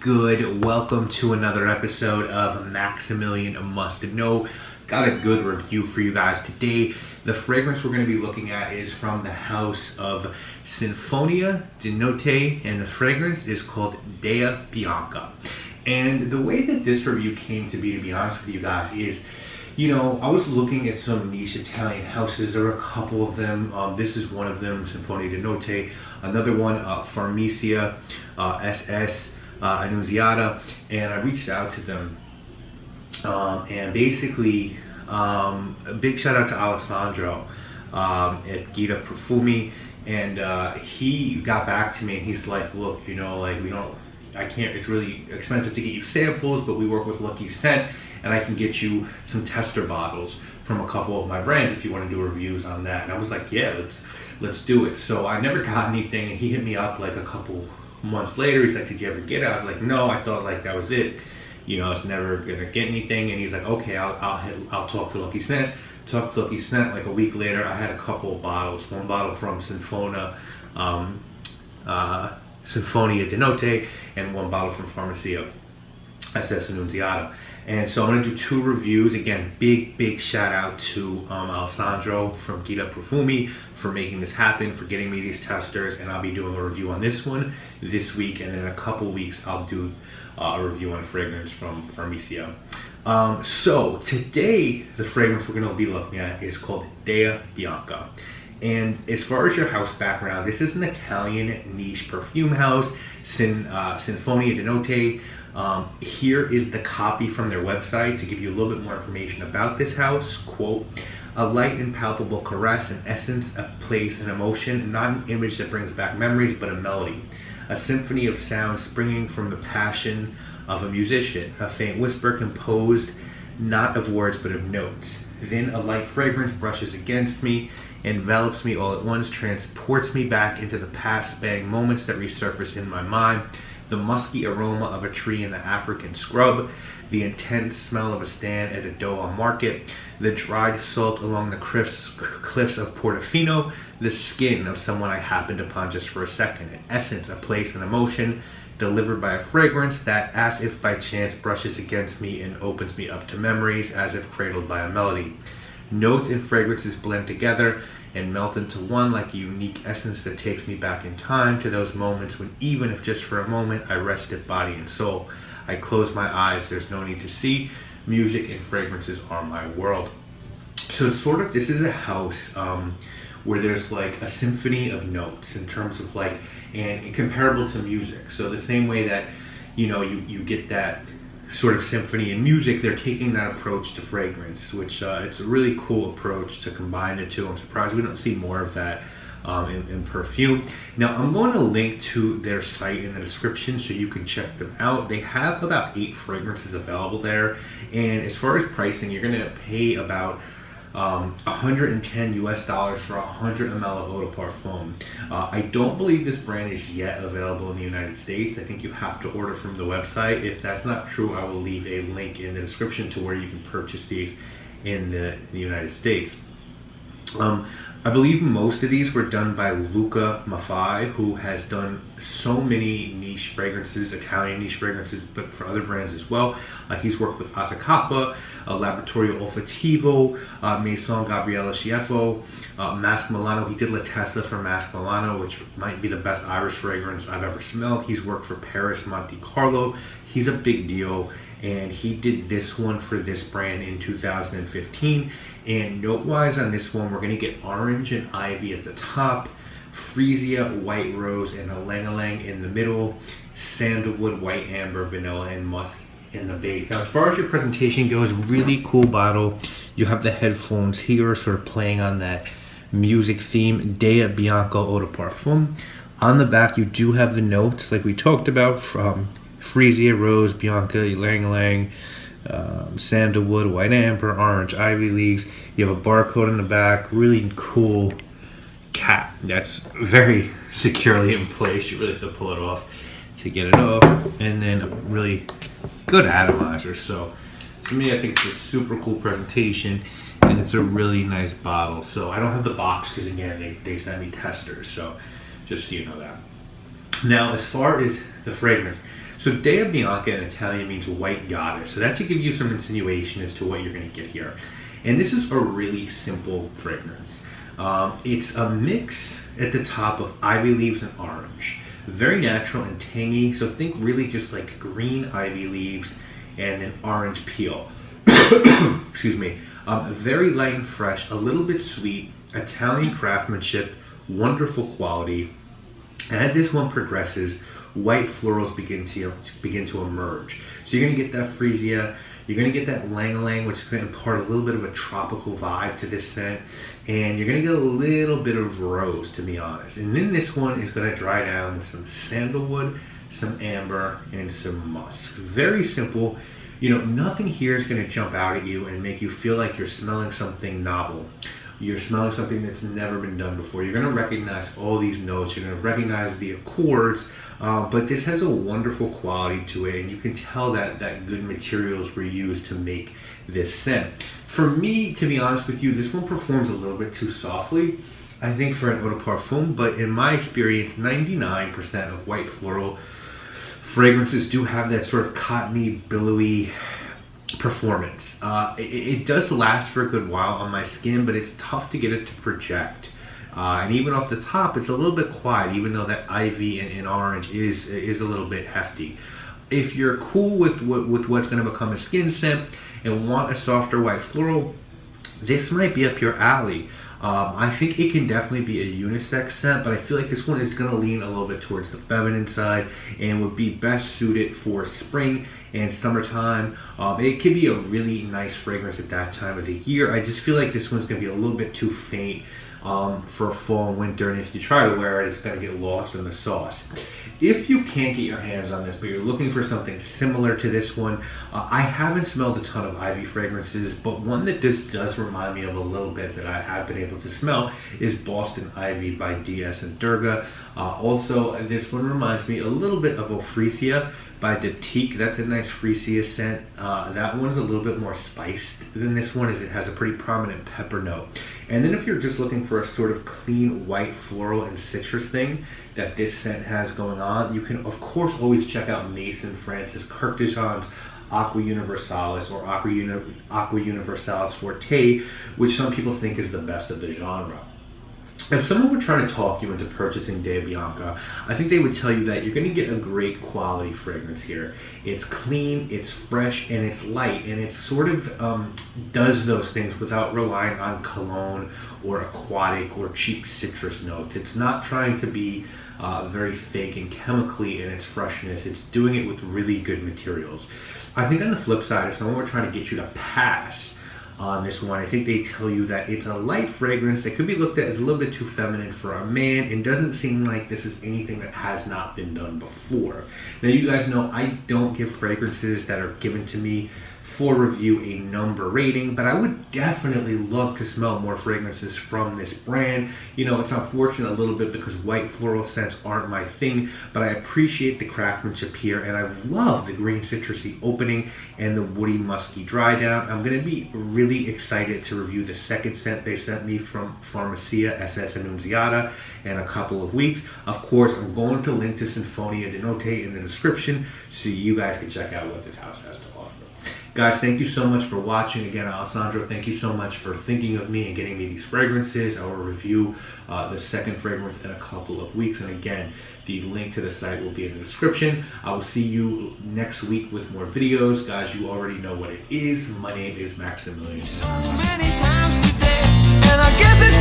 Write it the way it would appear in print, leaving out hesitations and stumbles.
good? Welcome to another episode of Maximilian Must Know. Got a good review for you guys today. The fragrance we're going to be looking at is from the house of Sinfonia de Notte, and the fragrance is called Dea Bianca. And the way that this review came to be honest with you guys, is I was looking at some niche Italian houses. There were a couple of them. This is one of them, Sinfonia de Notte. Another one, Farmacia, SS, Annunziata. And I reached out to them. And basically, a big shout out to Alessandro at Dea Profumi. And he got back to me and he's like, look, it's really expensive to get you samples, but we work with Lucky Scent, and I can get you some tester bottles from a couple of my brands if you want to do reviews on that. And I was like, yeah, let's do it. So I never got anything, and he hit me up like a couple months later. He's like, did you ever get it? I was like, no, I thought like that was it. I was never gonna get anything. And he's like, okay, I'll talk to Lucky Scent. Talked to Lucky Scent. Like a week later, I had a couple of bottles. One bottle from Sinfonia de Notte, and one bottle from Farmacia, SS Annunziata. And so I'm going to do two reviews. Again, big shout out to Alessandro from Dea Profumi for making this happen, for getting me these testers, and I'll be doing a review on this one this week, and in a couple weeks I'll do a review on a fragrance from Farmacia. So today the fragrance we're going to be looking at is called Dea Bianca. And as far as your house background, this is an Italian niche perfume house, Sinfonia de Notte. Here is the copy from their website to give you a little bit more information about this house. Quote, a light and palpable caress, an essence, a place, an emotion, not an image that brings back memories, but a melody. A symphony of sound springing from the passion of a musician, a faint whisper composed not of words but of notes. Then a light fragrance brushes against me, envelops me all at once, transports me back into the past, spanning moments that resurface in my mind. The musky aroma of a tree in the African scrub, the intense smell of a stand at a Doha market, the dried salt along the cliffs of Portofino, the skin of someone I happened upon just for a second, an essence, a place, an emotion, delivered by a fragrance that, as if by chance, brushes against me and opens me up to memories, as if cradled by a melody. Notes and fragrances blend together and melt into one like a unique essence that takes me back in time to those moments when, even if just for a moment, I rested body and soul. I close my eyes, there's no need to see. Music and fragrances are my world. So this is a house where there's like a symphony of notes in terms of and comparable to music. So the same way that, you get that sort of symphony in music, they're taking that approach to fragrance, which it's a really cool approach to combine the two. I'm surprised we don't see more of that in perfume. Now I'm going to link to their site in the description so you can check them out. They have about 8 fragrances available there, and as far as pricing, you're going to pay about $110 for 100 ml of eau de parfum. I don't believe this brand is yet available in the United States. I think you have to order from the website. If that's not true, I will leave a link in the description to where you can purchase these in the United States. I believe most of these were done by Luca Maffei, who has done so many niche fragrances, Italian niche fragrances, but for other brands as well. He's worked with Azzacapa, Laboratorio Olfativo, Maison Gabriele Schiaffo, Mask Milano. He did La Testa for Mask Milano, which might be the best Irish fragrance I've ever smelled. He's worked for Paris Monte Carlo. He's a big deal, and he did this one for this brand in 2015. And note-wise on this one, we're going to get orange and ivy at the top, freesia, white rose, and ylang-ylang in the middle, sandalwood, white amber, vanilla, and musk in the base. Now, as far as your presentation goes, really cool bottle. You have the headphones here, sort of playing on that music theme, Dea Bianca Eau de Parfum. On the back, you do have the notes, like we talked about, from freesia, rose, Bianca, ylang-ylang, sandalwood, white amber, orange ivy leaves. You have a barcode in the back, really cool cap that's very securely in place. You really have to pull it off to get it off, and then a really good atomizer. So to me, I think it's a super cool presentation, and it's a really nice bottle. So I don't have the box because again, they sent me testers, so just so you know that. Now, as far as the fragrance, So Dea Bianca in Italian means white goddess. So that should give you some insinuation as to what you're going to get here. And this is a really simple fragrance. It's a mix at the top of ivy leaves and orange. Very natural and tangy. So think really just like green ivy leaves and then orange peel. Excuse me. Very light and fresh, a little bit sweet, Italian craftsmanship, wonderful quality. As this one progresses, white florals begin to emerge. So you're going to get that freesia, you're going to get that lang-a-lang, which is going to impart a little bit of a tropical vibe to this scent, and you're going to get a little bit of rose, to be honest. And then this one is going to dry down with some sandalwood, some amber, and some musk. Very simple. You know, nothing here is going to jump out at you and make you feel like you're smelling something novel. You're smelling something that's never been done before. You're going to recognize all these notes. You're going to recognize the accords, but this has a wonderful quality to it, and you can tell that good materials were used to make this scent. For me, to be honest with you, this one performs a little bit too softly, I think, for an eau de parfum, but in my experience, 99% of white floral fragrances do have that sort of cottony, billowy performance. It does last for a good while on my skin, but it's tough to get it to project. And even off the top, it's a little bit quiet, even though that ivy and orange is a little bit hefty. If you're cool with what's going to become a skin scent and want a softer white floral, this might be up your alley. I think it can definitely be a unisex scent, but I feel like this one is going to lean a little bit towards the feminine side and would be best suited for spring and summertime. It could be a really nice fragrance at that time of the year. I just feel like this one's going to be a little bit too faint for fall and winter, and if you try to wear it, it's going to get lost in the sauce. If you can't get your hands on this, but you're looking for something similar to this one, I haven't smelled a ton of ivy fragrances, but one that this does remind me of a little bit that I have been able to smell is Boston Ivy by DS and Durga. Also, this one reminds me a little bit of Ophrisia by Diptyque. That's a nice freesia scent. That one's a little bit more spiced than this one, as it has a pretty prominent pepper note. And then if you're just looking for a sort of clean white floral and citrus thing that this scent has going on, you can of course always check out Mason Francis Kurkdjian's Aqua Universalis or Aqua Universalis Forte, which some people think is the best of the genre. If someone were trying to talk you into purchasing Dea Bianca, I think they would tell you that you're going to get a great quality fragrance here. It's clean, it's fresh, and it's light, and it sort of does those things without relying on cologne or aquatic or cheap citrus notes. It's not trying to be very fake and chemically in its freshness. It's doing it with really good materials. I think on the flip side, if someone were trying to get you to pass on this one, I think they tell you that it's a light fragrance that could be looked at as a little bit too feminine for a man. It doesn't seem like this is anything that has not been done before. Now, you guys know I don't give fragrances that are given to me for review a number rating, but I would definitely love to smell more fragrances from this brand. You know, it's unfortunate a little bit because white floral scents aren't my thing, but I appreciate the craftsmanship here, and I love the green citrusy opening and the woody musky dry down. I'm going to be really excited to review the second scent they sent me from Farmacia SS Annunziata in a couple of weeks. Of course, I'm going to link to Sinfonia di Notte in the description so you guys can check out what this house has to offer. Guys, thank you so much for watching. Again, Alessandro, thank you so much for thinking of me and getting me these fragrances. I will review the second fragrance in a couple of weeks. And again, the link to the site will be in the description. I will see you next week with more videos. Guys, you already know what it is. My name is Maximilian. So many times today, and I guess it's